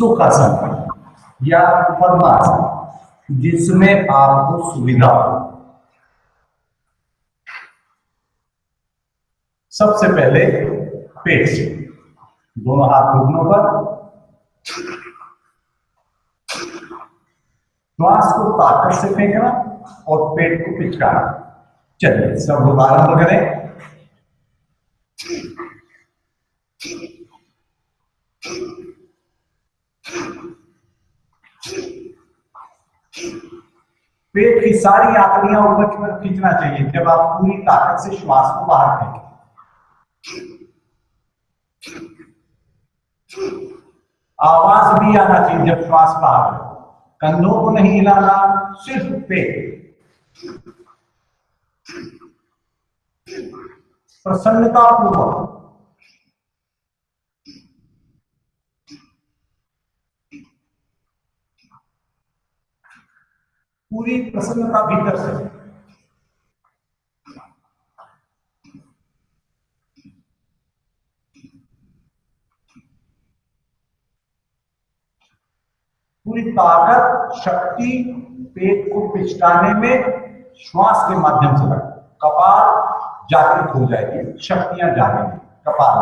सुखासन या पद्मासन, जिसमें आपको सुविधा हो। सबसे पहले पेट से, दोनों हाथ घुटनों पर, श्वास को ताकत से फेंकना और पेट को पिचकाना। चलिए सब लोग आरंभ करें। पेट की सारी आंतड़ियां ऊपर की तरफ खींचना चाहिए जब आप पूरी ताकत से श्वास को बाहर फेंकें। आवाज भी आना चाहिए जब श्वास बाहर हो। कंधों को नहीं हिलाना, सिर्फ पेट। प्रसन्नता पूर्वक, पूरी प्रसन्नता भीतर से। पूरी ताकत, शक्ति पेट को पिचकाने में श्वास के माध्यम से लगे। कपाल जागृत हो जाएगी, शक्तियां जागेंगी, कपाल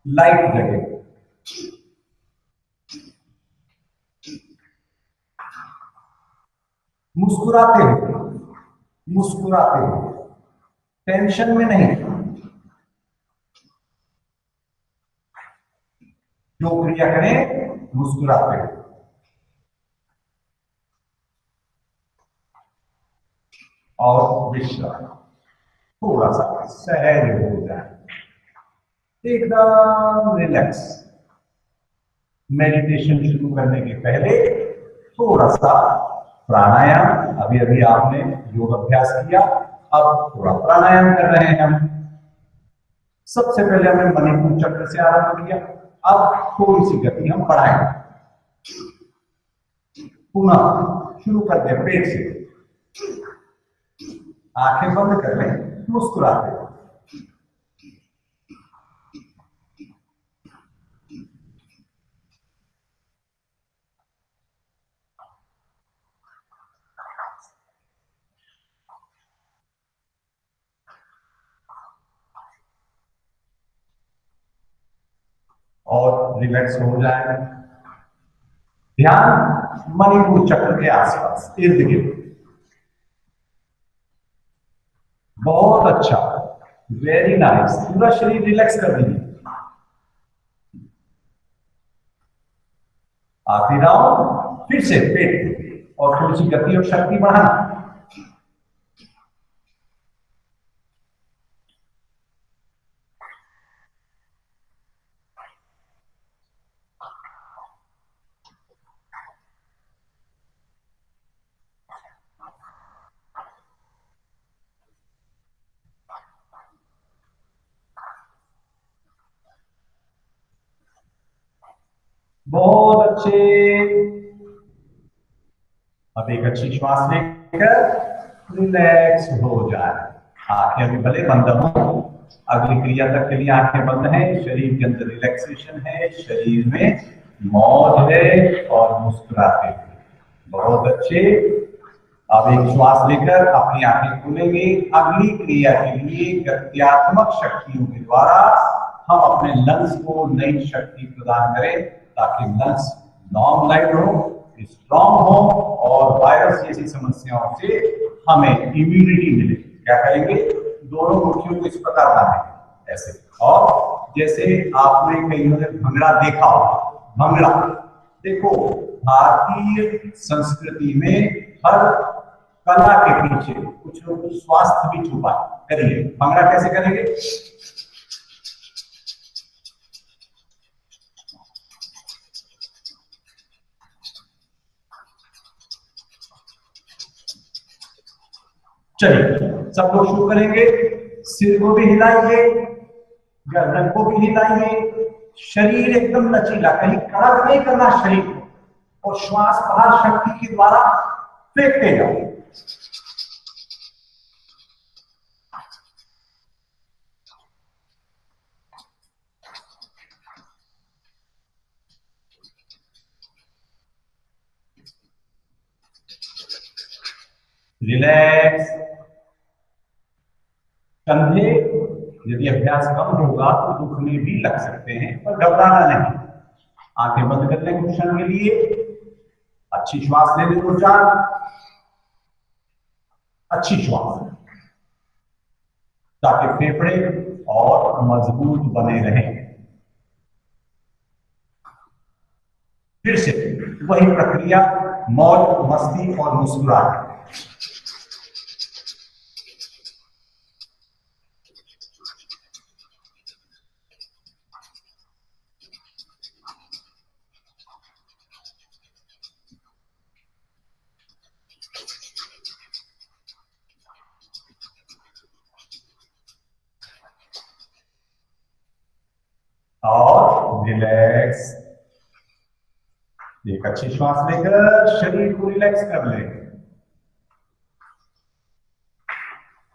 लाइट जगेगी। मुस्कुराते हुए, मुस्कुराते हुए, टेंशन में नहीं। जो क्रिया करें मुस्कुराते हुए। और विश्राम, थोड़ा सा सहज हो जाए, एकदम रिलैक्स। मेडिटेशन शुरू करने के पहले थोड़ा सा प्राणायाम। अभी अभी आपने योग अभ्यास किया, अब थोड़ा प्राणायाम कर रहे हैं हम। सबसे पहले हमने मणिपुर चक्र से आरंभ किया, अब थोड़ी सी गति हम बढ़ाएंगे। पुनः शुरू कर दें पेट से। आंखें बंद कर लें, मुस्कुराते हैं। और रिलैक्स हो जाए। ध्यान मणिपुर चक्र के आसपास, इर्द गिर्द। बहुत अच्छा, वेरी नाइस। पूरा शरीर रिलैक्स कर दीजिए। आखिरी राउंड फिर से पेट, और थोड़ी सी गति और शक्ति बढ़ाना। बहुत अच्छे। अब एक अच्छी श्वास लेकर रिलैक्स हो जाए। आंखें अभी भले बंद हो, अगली क्रिया तक के लिए आंखें बंद हैं। शरीर के अंदर रिलैक्सेशन है, शरीर में मौज है, और मुस्कुराते हुए। बहुत अच्छे। अब एक श्वास लेकर अपनी आंखें खोलेंगे। अगली क्रिया के लिए गत्यात्मक शक्तियों के द्वारा हम अपने लंग्स को नई शक्ति प्रदान करें, ताकि लंग्स नॉर्मलाइज हो, स्ट्रॉन्ग हो, और वायरस जैसी समस्याओं से हमें इम्यूनिटी मिले। क्या करेंगे? दोनों मुट्ठियों को इस प्रकार बांधेंगे, ऐसे। और जैसे आपने कहीं भंगड़ा देखा होगा, भंगड़ा देखो, भारतीय संस्कृति में हर कला के पीछे कुछ लोग स्वास्थ्य भी छुपा है। करिए, भंगड़ा कैसे करेंगे? चलिए सब लोग शुरू करेंगे। सिर को भी हिलाइए, गर्दन को भी हिलाइए। शरीर एकदम लचीला, कहीं कड़क नहीं करना शरीर को, और श्वास बाहर शक्ति के द्वारा फेंकते जाओ। रिलैक्स। कंधे यदि अभ्यास कम होगा तो दुखने भी लग सकते हैं, पर घबराना नहीं। आंखें बंद कर लें कुछ क्षण के लिए। अच्छी श्वास ले लें 2-4। अच्छी श्वास, ताकि फेफड़े और मजबूत बने रहें। फिर से वही प्रक्रिया, मौज मस्ती और मुस्कुराहट। और रिलैक्स। एक अच्छी श्वास लेकर शरीर को रिलैक्स कर ले।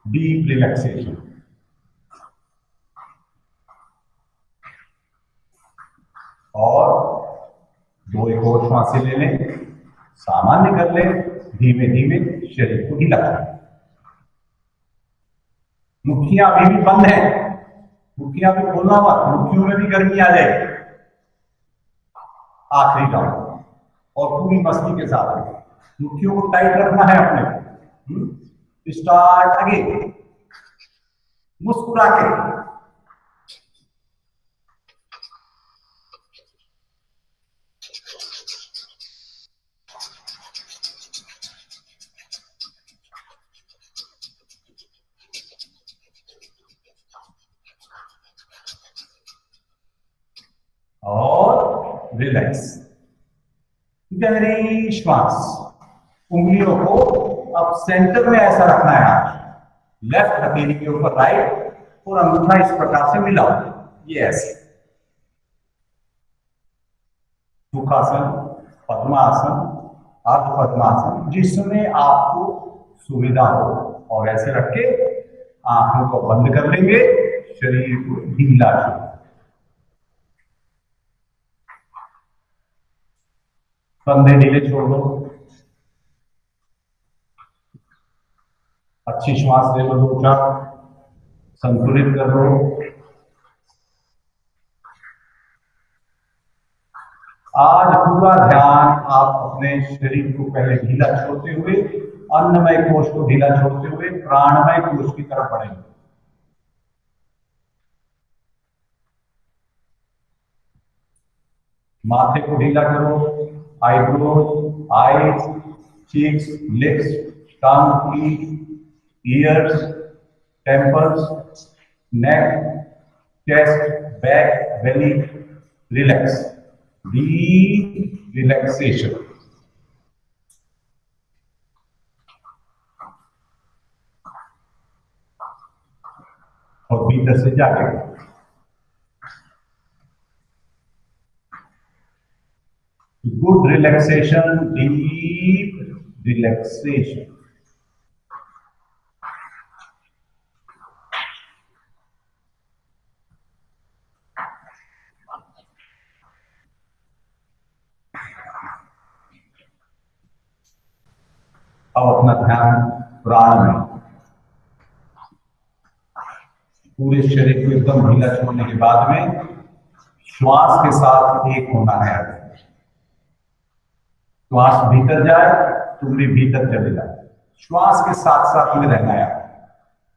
Deep relaxation. और 2 एक और श्वासें ले लें। सामान्य कर लें। धीमे धीमे शरीर को हिला लें। मुट्ठियां अभी भी बंद है। मुट्ठियां भी खोलना मत, मुट्ठियों में भी गर्मी आ जाएगी। आखिरी राउंड और पूरी मस्ती के साथ मुट्ठियों को टाइट रखना है अपने। Start again. मुस्कुरा के। और रिलैक्स। गहरी श्वास। उंगलियों को अब सेंटर में ऐसा रखना है। आज लेफ्ट हथेली के ऊपर राइट और अंगूठा इस प्रकार से मिलाओ। ये ऐसे सुखासन, पद्मासन, अर्ध पद्मासन, जिसमें आपको सुविधा हो। और ऐसे रख के आंखों को बंद कर लेंगे। शरीर को ढीला छोड़, कंधे ढीले छोड़ दो। अच्छी श्वास ले लो 2-4। संतुलित कर लो। आज पूरा ध्यान आप अपने शरीर को पहले ढीला छोड़ते हुए, अन्नमय कोश को ढीला छोड़ते हुए प्राणमय कोश की तरफ बढ़ेंगे। माथे को ढीला करो। आईब्रोज, आईज, चीक्स, लिप्स, टंग, ईयर्स, टेम्पल्स, नेक, चेस्ट, बैक, बेली। रिलैक्स। Deep relaxation. और भीतर से जाके गुड रिलैक्सेशन, डीप रिलैक्सेशन। अब अपना ध्यान प्राण में। पूरे शरीर को एकदम ढीला छोड़ने के बाद में श्वास के साथ एक होना है। श्वास भीतर जाए, तुम भी भीतर चले जाए। श्वास के साथ साथ में रहना है।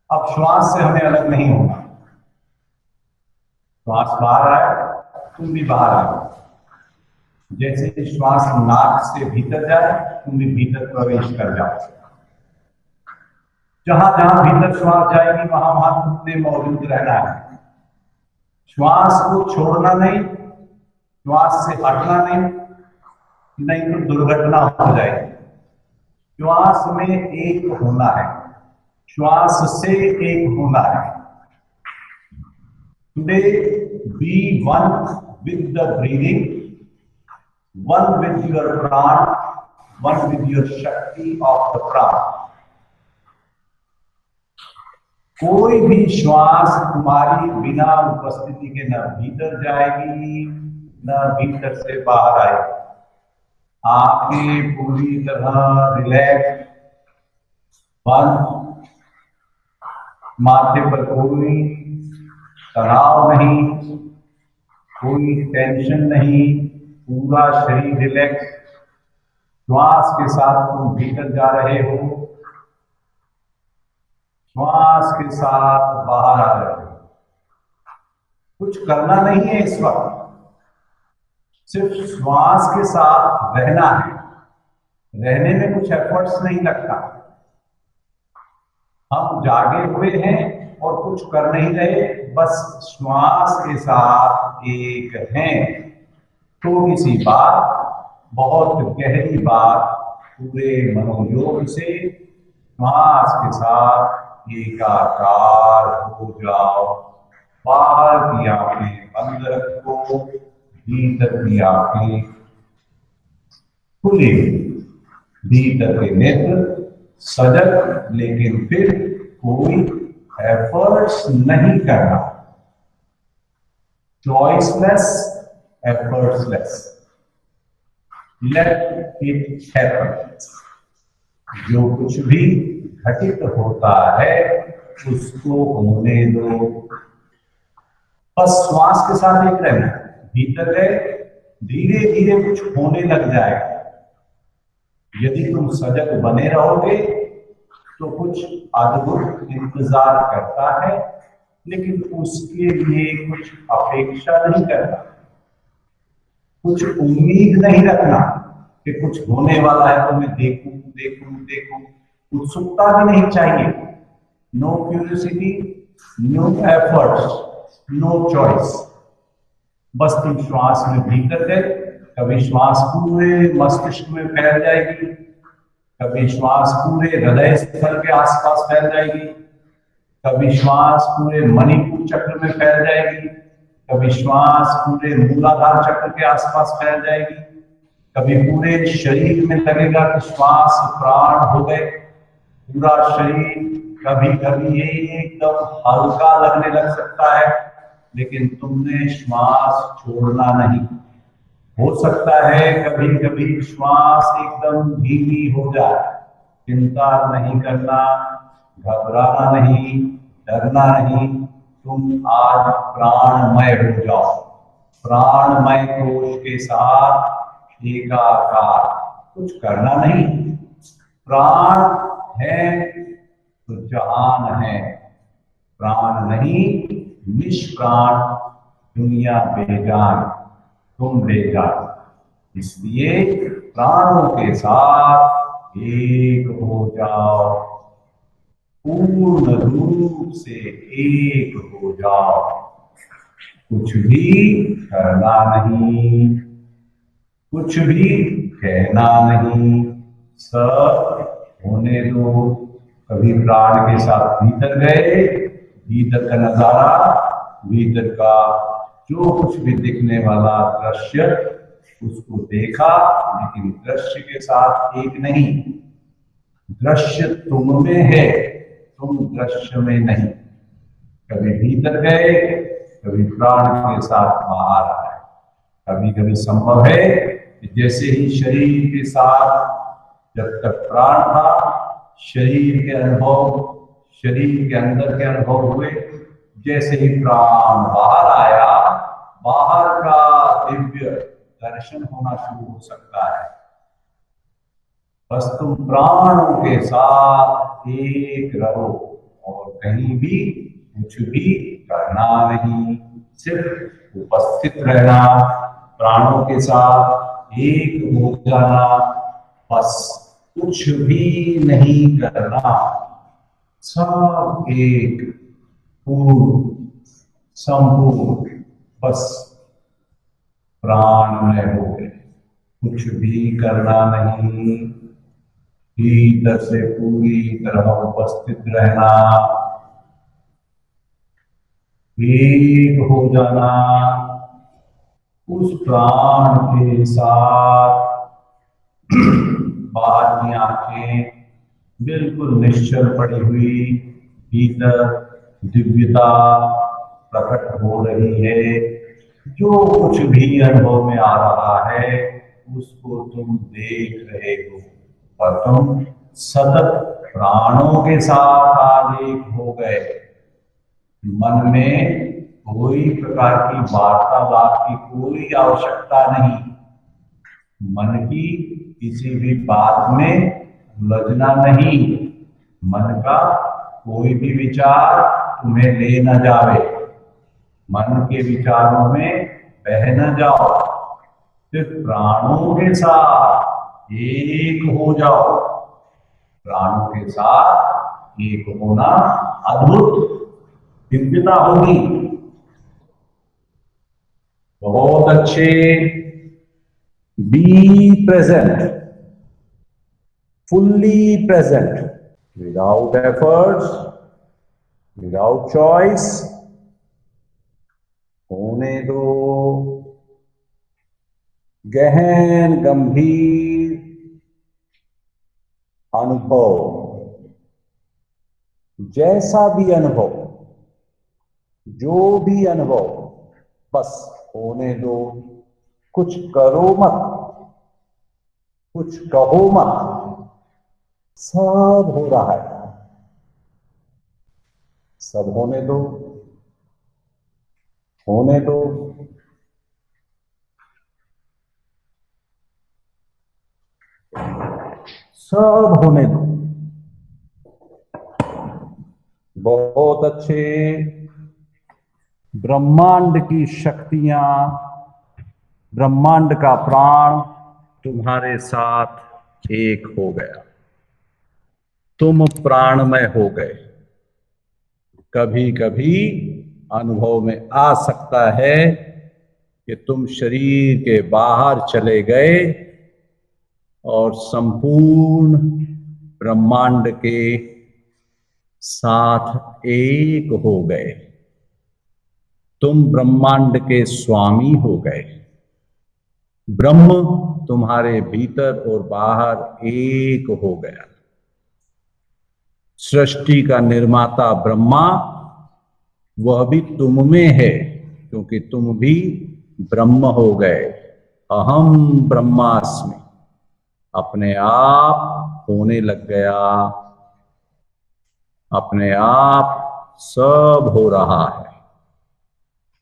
अब श्वास से हमें अलग नहीं होना। श्वास बाहर आए, तुम भी बाहर आओ। जैसे श्वास नाक से भीतर जाए, तुम भी भीतर प्रवेश कर जाओ। जहां जहां भीतर श्वास जाएगी वहां वहां तुमने मौजूद रहना है। श्वास को छोड़ना नहीं, श्वास से हटना नहीं तो दुर्घटना हो जाएगी। श्वास में एक होना है, श्वास से एक होना है। Today be one with the breathing, one with your प्राण, वन विद योर शक्ति ऑफ द प्राण। कोई भी श्वास तुम्हारी बिना उपस्थिति के न भीतर जाएगी न भीतर से बाहर आएगी। आंखें पूरी तरह रिलैक्स, बंद। माथे पर कोई तनाव नहीं, कोई टेंशन नहीं, पूरा शरीर रिलैक्स। श्वास के साथ तुम भीतर जा रहे हो, श्वास के साथ बाहर आ रहे हो। कुछ करना नहीं है इस वक्त, सिर्फ श्वास के साथ रहना है। रहने में कुछ एफर्ट्स नहीं लगता। हम जागे हुए हैं और कुछ कर नहीं रहे, बस श्वास के साथ एक हैं। थोड़ी सी बात, बहुत गहरी बात, पूरे मनोयोग से श्वास के साथ एकाकार हो जाओ। बाहर की आंखें बंद रखो, भीतर की आंखें खुली। भीतर के नेत्र सजग, लेकिन फिर कोई एफर्ट्स नहीं करना। Choiceless, effortless. Let it happen. जो कुछ भी घटित होता है उसको होने दो। बस श्वास के साथ एक रहना। भीतर गए, धीरे धीरे कुछ होने लग जाएगा। यदि तुम सजग बने रहोगे तो कुछ अद्भुत इंतजार करता है, लेकिन उसके लिए कुछ अपेक्षा नहीं करना, कुछ उम्मीद नहीं रखना कि कुछ होने वाला है तो मैं देखूं देखूं देखूं। उत्सुकता भी नहीं चाहिए। No curiosity, no efforts, no choice. बस तुम श्वास में भीतर गए, कभी श्वास पूरे मस्तिष्क में फैल जाएगी, कभी श्वास पूरे हृदय स्थल के आसपास फैल जाएगी, कभी श्वास पूरे मणिपुर चक्र में फैल जाएगी, कभी श्वास पूरे मूलाधार चक्र के आसपास फैल जाएगी, कभी पूरे शरीर में लगेगा कि श्वास प्राण हो गए। पूरा शरीर कभी कभी एकदम हल्का लगने लग सकता है, लेकिन तुमने श्वास छोड़ना नहीं। हो सकता है कभी कभी श्वास एकदम धीमी हो जाए। चिंता नहीं करना, घबराना नहीं, डरना नहीं। तुम आज प्राणमय हो जाओ। प्राणमय कोश के साथ एकाकार। कुछ करना नहीं। प्राण है तो जहान है। प्राण नहीं, निष्प्राण दुनिया बेजान, तुम बेजान। इसलिए प्राणों के साथ एक हो जाओ। पूर्ण रूप से एक हो जाओ। कुछ भी करना नहीं, कुछ भी कहना नहीं, सब होने दो। कभी प्राण के साथ भीतर गए, भीतर का नजारा, भीतर का जो कुछ भी दिखने वाला दृश्य, उसको देखा, लेकिन दृश्य के साथ एक नहीं। दृश्य तुम में है, तुम दृश्य में नहीं। कभी भीतर गए, कभी प्राण के साथ बाहर आए। कभी कभी संभव है कि जैसे ही शरीर के साथ जब तक प्राण था, शरीर के अनुभव, शरीर के अंदर के अनुभव हुए। जैसे ही प्राण बाहर आया, बाहर का दिव्य दर्शन होना शुरू हो सकता है। बस तुम प्राणों के साथ एक रहो और कहीं भी कुछ भी करना नहीं, सिर्फ उपस्थित रहना, प्राणों के साथ एक हो जाना। बस कुछ भी नहीं करना, सब एक, पूर्ण, संपूर्ण। बस प्राणमय हो गए, कुछ भी करना नहीं। भीतर से पूरी तरह उपस्थित रहना, एक हो जाना उस प्राण के साथ। बाहर की आंखें बिल्कुल निश्चल पड़ी हुई, भीतर दिव्यता प्रकट हो रही है। जो कुछ भी अनुभव में आ रहा है उसको तुम देख रहे हो और तुम सतत प्राणों के साथ आज एक हो गए। मन में कोई प्रकार की वार्तालाप की कोई आवश्यकता नहीं। मन की किसी भी बात में उलझना नहीं। मन का कोई भी विचार तुम्हें ले न जावे। मन के विचारों में बह न जाओ। सिर्फ प्राणों के साथ एक हो जाओ। प्राणों के साथ एक होना अद्भुत दिव्यता होगी। बहुत अच्छे। Be present, fully present, without efforts, without choice। होने दो। गहन गंभीर अनुभव, जैसा भी अनुभव, जो भी अनुभव, बस होने दो। कुछ करो मत, कुछ कहो मत, सब हो रहा है। सब होने दो, होने दो। सब होने दो। बहुत अच्छे। ब्रह्मांड की शक्तियां, ब्रह्मांड का प्राण तुम्हारे साथ एक हो गया। तुम प्राणमय हो गए। कभी कभी अनुभव में आ सकता है कि तुम शरीर के बाहर चले गए और संपूर्ण ब्रह्मांड के साथ एक हो गए। तुम ब्रह्मांड के स्वामी हो गए। ब्रह्म तुम्हारे भीतर और बाहर एक हो गया। सृष्टि का निर्माता ब्रह्मा, वह भी तुम में है, क्योंकि तुम भी ब्रह्म हो गए। अहम ब्रह्मास्मि, अपने आप होने लग गया। अपने आप सब हो रहा है।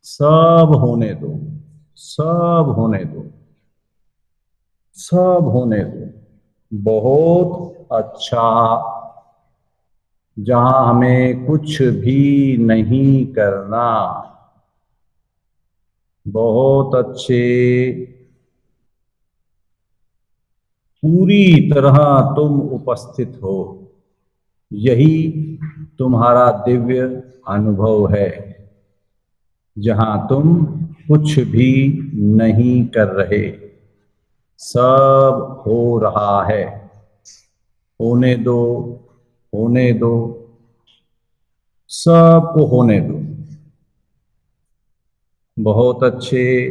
सब होने दो, सब होने दो, सब होने दो। बहुत अच्छा। जहां हमें कुछ भी नहीं करना। बहुत अच्छे। पूरी तरह तुम उपस्थित हो। यही तुम्हारा दिव्य अनुभव है, जहां तुम कुछ भी नहीं कर रहे। सब हो रहा है। होने दो, होने दो, सबको होने दो। बहुत अच्छे।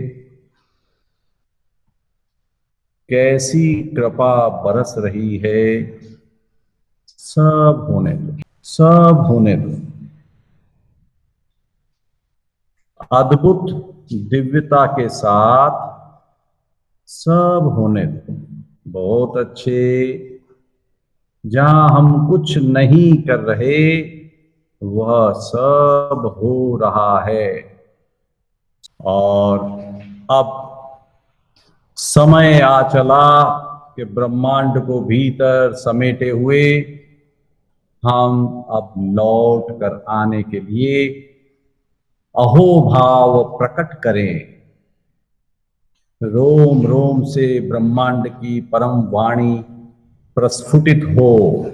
कैसी कृपा बरस रही है। सब होने दो, सब होने दो। अद्भुत दिव्यता के साथ सब होने दो। बहुत अच्छे। जहां हम कुछ नहीं कर रहे, वह सब हो रहा है। और अब समय आ चला कि ब्रह्मांड को भीतर समेटे हुए हम अब लौट कर आने के लिए अहोभाव प्रकट करें। रोम रोम से ब्रह्मांड की परम वाणी प्रस्फुटित हो।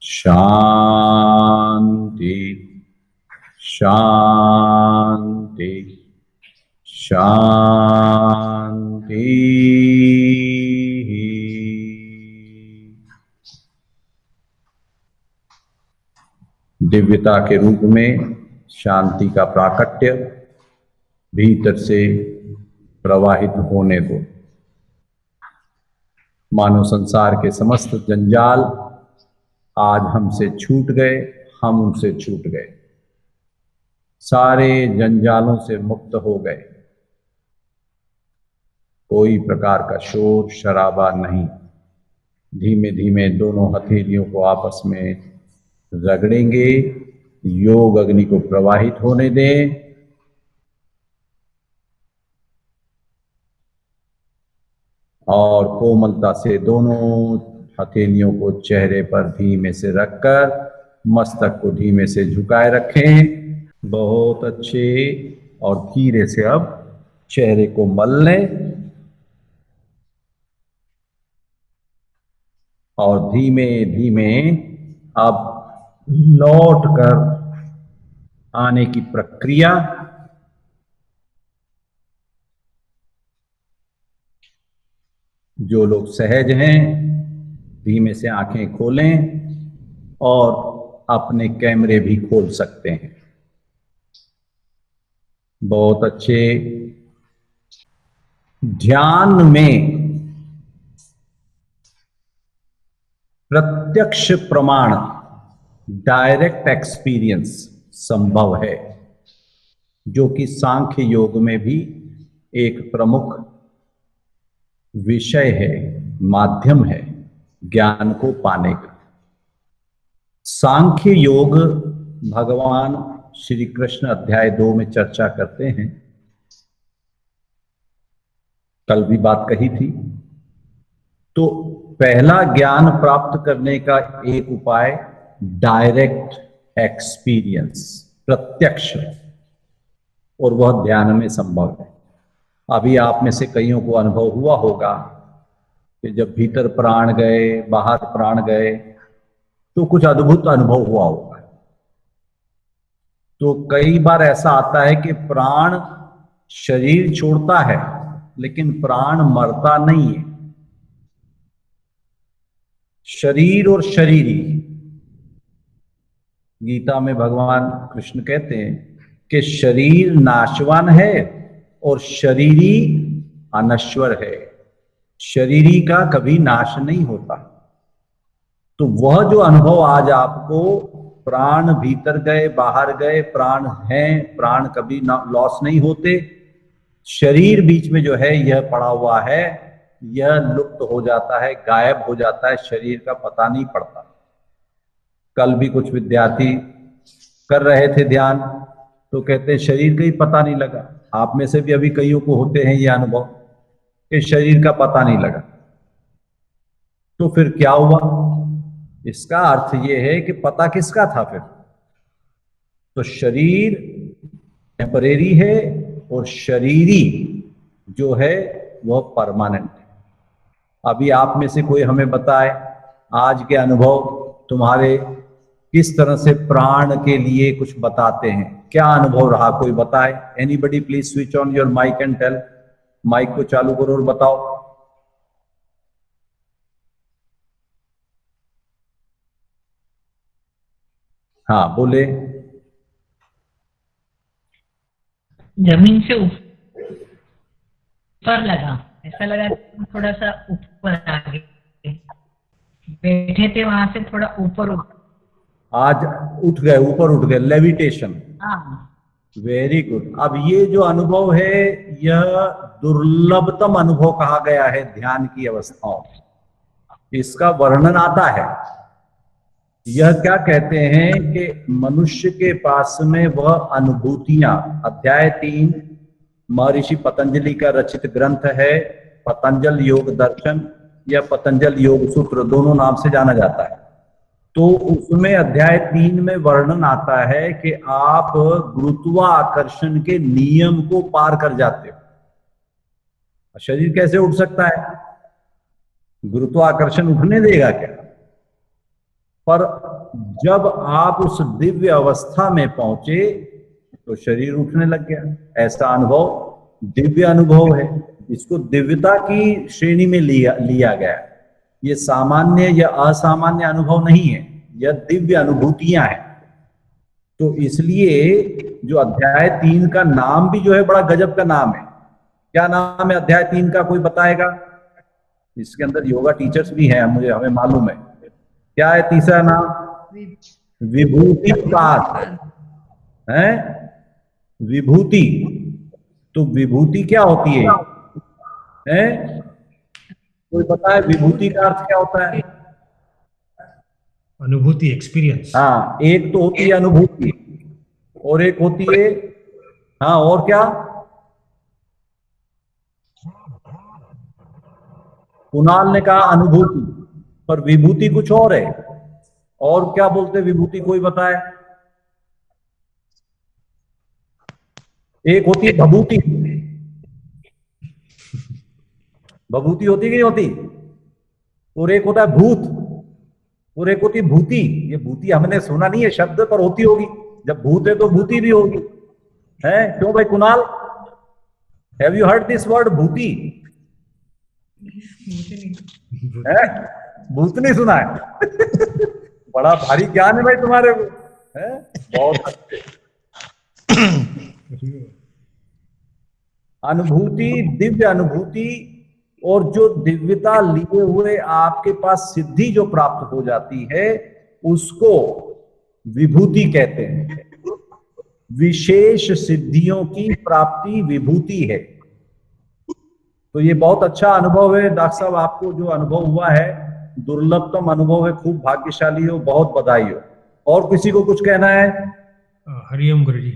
शांति, शांति, शांति। दिव्यता के रूप में शांति का प्राकट्य भीतर से प्रवाहित होने दो। मानव संसार के समस्त जंजाल आज हमसे छूट गए, हम उनसे छूट गए, सारे जंजालों से मुक्त हो गए। कोई प्रकार का शोर शराबा नहीं। धीमे धीमे दोनों हथेलियों को आपस में रगड़ेंगे, योग अग्नि को प्रवाहित होने दें। और कोमलता से दोनों हथेलियों को चेहरे पर धीमे से रखकर मस्तक को धीमे से झुकाए रखें। बहुत अच्छे। और धीरे से अब चेहरे को मल लें और धीमे धीमे अब लौट कर आने की प्रक्रिया। जो लोग सहज हैं धीमे से आंखें खोलें और अपने कैमरे भी खोल सकते हैं। बहुत अच्छे। ध्यान में प्रत्यक्ष प्रमाण, डायरेक्ट एक्सपीरियंस संभव है, जो कि सांख्य योग में भी एक प्रमुख विषय है, माध्यम है ज्ञान को पाने का। सांख्य योग भगवान श्री कृष्ण अध्याय 2 में चर्चा करते हैं। कल भी बात कही थी। तो पहला ज्ञान प्राप्त करने का एक उपाय डायरेक्ट एक्सपीरियंस, प्रत्यक्ष, और वह ध्यान में संभव है। अभी आप में से कईयों को अनुभव हुआ होगा कि जब भीतर प्राण गए, बाहर प्राण गए, तो कुछ अद्भुत अनुभव हुआ होगा। तो कई बार ऐसा आता है कि प्राण शरीर छोड़ता है लेकिन प्राण मरता नहीं है। शरीर और शरीरी, गीता में भगवान कृष्ण कहते हैं कि शरीर नाशवान है और शरीरी अनश्वर है। शरीरी का कभी नाश नहीं होता। तो वह जो अनुभव आज आपको, प्राण भीतर गए बाहर गए, प्राण हैं, प्राण कभी लॉस नहीं होते, शरीर बीच में जो है यह पड़ा हुआ है, यह लुप्त हो जाता है, गायब हो जाता है, शरीर का पता नहीं पड़ता। कल भी कुछ विद्यार्थी कर रहे थे ध्यान, तो कहते हैं शरीर का ही पता नहीं लगा। आप में से भी अभी कईयों को होते हैं ये अनुभव कि शरीर का पता नहीं लगा। तो फिर क्या हुआ? इसका अर्थ यह है कि पता किसका था फिर? तो शरीर टेम्परेरी है और शरीरी जो है वह परमानेंट है। अभी आप में से कोई हमें बताए आज के अनुभव तुम्हारे किस तरह से प्राण के लिए कुछ बताते हैं, क्या अनुभव रहा? कोई बताए? Anybody please switch on your mic and tell. Mic को चालू करो और बताओ। हाँ बोले। जमीन से ऊपर लगा, ऐसा लगा थोड़ा सा ऊपर आ गए, बैठे थे वहां से थोड़ा ऊपर आज उठ गए, ऊपर उठ गए, लेविटेशन। Very good. अब ये जो अनुभव है यह दुर्लभतम अनुभव कहा गया है ध्यान की अवस्थाओं। इसका वर्णन आता है। यह क्या कहते हैं कि मनुष्य के पास में वह अनुभूतियां, अध्याय 3 महर्षि पतंजलि का रचित ग्रंथ है, पतंजल योग दर्शन या पतंजल योग सूत्र, दोनों नाम से जाना जाता है। तो उसमें अध्याय 3 में वर्णन आता है कि आप गुरुत्वाकर्षण के नियम को पार कर जाते हो। शरीर कैसे उठ सकता है? गुरुत्वाकर्षण उठने देगा क्या? पर जब आप उस दिव्य अवस्था में पहुंचे तो शरीर उठने लग गया। ऐसा अनुभव दिव्य अनुभव है, इसको दिव्यता की श्रेणी में लिया गया। ये सामान्य या असामान्य अनुभव नहीं है, यह दिव्य अनुभूतियां हैं। तो इसलिए जो अध्याय 3 का नाम भी जो है बड़ा गजब का नाम है। क्या नाम है अध्याय 3 का, कोई बताएगा? इसके अंदर योगा टीचर्स भी हैं, हमें मालूम है। क्या है तीसरा नाम? विभूति पाद है। विभूति, तो विभूति क्या होती है? कोई पता है विभूति का अर्थ क्या होता है? अनुभूति, एक्सपीरियंस। हाँ, एक तो होती है अनुभूति और एक होती है, हाँ और क्या? कुणाल ने कहा अनुभूति, पर विभूति कुछ और है। और क्या बोलते हैं विभूति, कोई बताए? एक होती है भभूति। भभूति होती कि नहीं होती? और एक होता है भूत, और एक होती है भूति। ये भूति हमने सुना नहीं है शब्द, पर होती होगी। जब भूत है तो भूति भी होगी, है क्यों भाई Kunal? Have you heard this word भूति? है? भूत नहीं सुना है? बड़ा भारी ज्ञान है भाई तुम्हारे को, है? बहुत अच्छे। अनुभूति, दिव्य अनुभूति, और जो दिव्यता लिए हुए आपके पास सिद्धि जो प्राप्त हो जाती है उसको विभूति कहते हैं। विशेष सिद्धियों की प्राप्ति विभूति है। तो ये बहुत अच्छा अनुभव है डॉक्टर साहब, आपको जो अनुभव हुआ है दुर्लभतम अनुभव है, खूब भाग्यशाली हो, बहुत बधाई हो। और किसी को कुछ कहना है? हरिओम गुरुजी।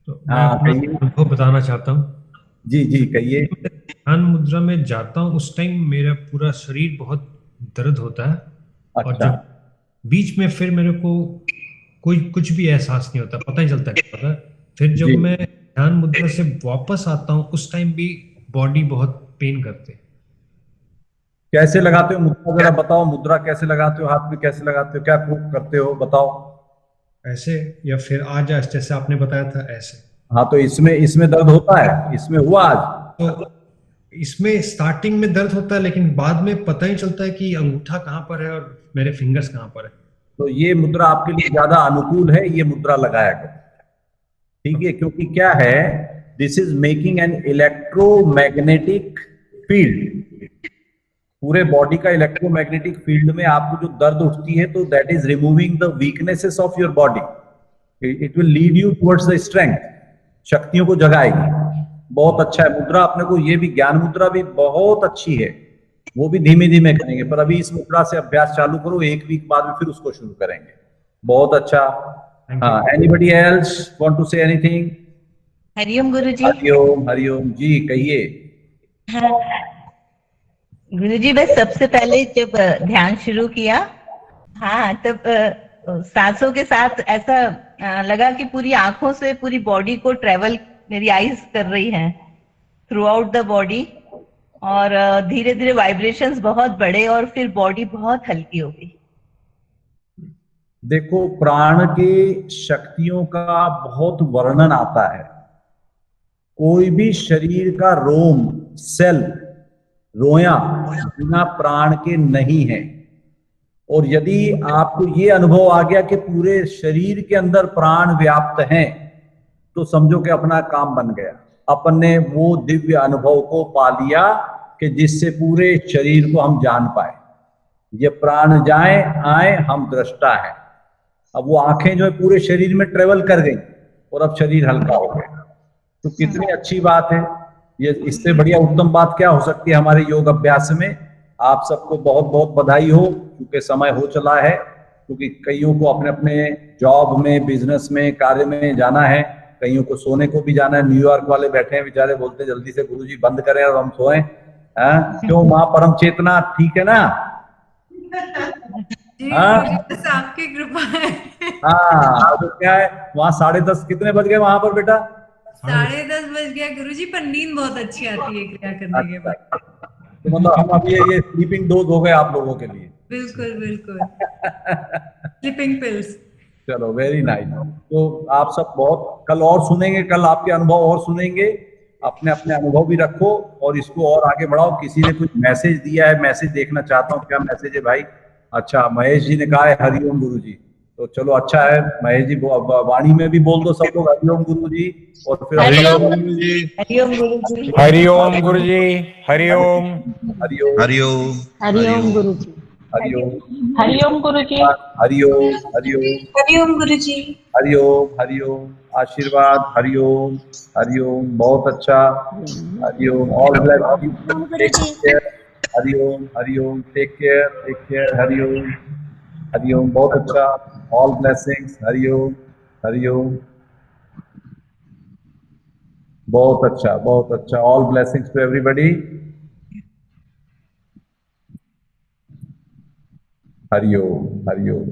तो मैं अपना अनुभव बताना चाहता हूँ। जी जी कहिए। ध्यान मुद्रा में जाता हूँ उस टाइम मेरा पूरा शरीर बहुत दर्द होता है। अच्छा। और जब बीच में फिर मेरे को कोई कुछ भी एहसास नहीं होता, पता नहीं चलता क्या होता है। फिर जब मैं ध्यान मुद्रा से वापस आता हूँ उस टाइम भी बॉडी बहुत पेन करते। कैसे लगाते हो मुद्रा, जरा बताओ। मुद्रा कैसे लगाते हो? हाथ में कैसे लगाते हो? क्या करते हो बताओ। ऐसे या फिर आज जैसे आपने बताया था ऐसे? हाँ, तो इसमें दर्द होता है? इसमें हुआ आज? तो इसमें स्टार्टिंग में दर्द होता है, लेकिन बाद में पता ही चलता है कि अंगूठा कहाँ पर है और मेरे फिंगर्स कहाँ पर है। तो ये मुद्रा आपके लिए ज्यादा अनुकूल है, ये मुद्रा लगाया करो, ठीक है? क्योंकि क्या है, this is making an electromagnetic field. पूरे बॉडी का इलेक्ट्रोमैग्नेटिक फील्ड में आपको जो दर्द उठती है, तो that is removing the weaknesses of your body. It will lead you towards the strength, शक्तियों को जगाएगी। बहुत अच्छा है मुद्रा। अपने को ये भी ज्ञान मुद्रा भी बहुत अच्छी है, वो भी धीमे धीमे करेंगे, पर अभी इस मुद्रा से अभ्यास चालू करो, 1 वीक बाद में फिर उसको शुरू करेंगे। बहुत अच्छा। हाँ, anybody else want to say anything? हरिओम गुरुजी। हरिओम, हरिओम जी कहिए। हाँ गुरुजी, बस सबसे पहले जब ध्यान शुरू किया, हाँ तब सांसों के साथ ऐसा लगा कि पूरी आंखों से पूरी बॉडी को ट्रेवल मेरी आईज कर रही हैं थ्रू आउट द बॉडी, और धीरे धीरे वाइब्रेशंस बहुत बढ़े और फिर बॉडी बहुत हल्की हो गई। देखो, प्राण के शक्तियों का बहुत वर्णन आता है। कोई भी शरीर का रोम, सेल, रोया बिना प्राण के नहीं है। और यदि आपको ये अनुभव आ गया कि पूरे शरीर के अंदर प्राण व्याप्त हैं, तो समझो कि अपना काम बन गया। अपन ने वो दिव्य अनुभव को पा लिया कि जिससे पूरे शरीर को हम जान पाए। ये प्राण जाए आए, हम दृष्टा है। अब वो आंखें जो है पूरे शरीर में ट्रेवल कर गई और अब शरीर हल्का हो गया। तो कितनी अच्छी बात है ये। इससे बढ़िया उत्तम बात क्या हो सकती है हमारे योग अभ्यास में। आप सबको बहुत बहुत बधाई हो, क्योंकि समय हो चला है। क्योंकि कईयों को अपने अपने जॉब में, बिजनेस में, कार्य में जाना है, कईयों को सोने को भी जाना है। न्यूयॉर्क वाले बैठे हैं बेचारे, बोलते हैं जल्दी से गुरुजी बंद करें और हम सोएं। क्यों माँ परम चेतना ठीक है ना? बस आपकी कृपा है। हाँ, तो क्या है, वहाँ 10:30 कितने बज गए वहां पर बेटा? 10:30 बज गया गुरुजी, पर नींद बहुत अच्छी आती है क्रिया करने के बाद। तो मतलब हम अभी ये स्लीपिंग डोज हो गए आप लोगों के लिए। बिल्कुल बिल्कुल। Sleeping pills. चलो, वेरी नाइस। तो आप सब बहुत कल और सुनेंगे, कल आपके अनुभव और सुनेंगे। अपने अपने अनुभव भी रखो और इसको और आगे बढ़ाओ। किसी ने कुछ मैसेज दिया है, मैसेज देखना चाहता हूँ। क्या मैसेज है भाई? अच्छा, महेश जी ने कहा है हरिओम गुरुजी। तो चलो अच्छा है महेश जी, वाणी में भी बोल दो सब लोग हरिओम गुरु जी, और फिर हरिओम गुरु जी। हरिओम गुरु जी। हरिओम गुरु जी। हरिओम। हरिओम हरिओम। हरिओम गुरु जी। हरिओम हरिओम गुरु जी। हरिओम हरिओम हरिओम गुरुजी। हरिओम हरिओम आशीर्वाद, हरिओम हरिओम, बहुत अच्छा, हरिओम, ऑल ब्लेस, हरिओम हरिओम, टेक केयर, हरिओम हरिओम, बहुत अच्छा, ऑल ब्लेसिंग्स, हरिओम हरिओम, बहुत अच्छा, ऑल ब्लेसिंग्स टू एवरीबॉडी, हरिओम हरिओम।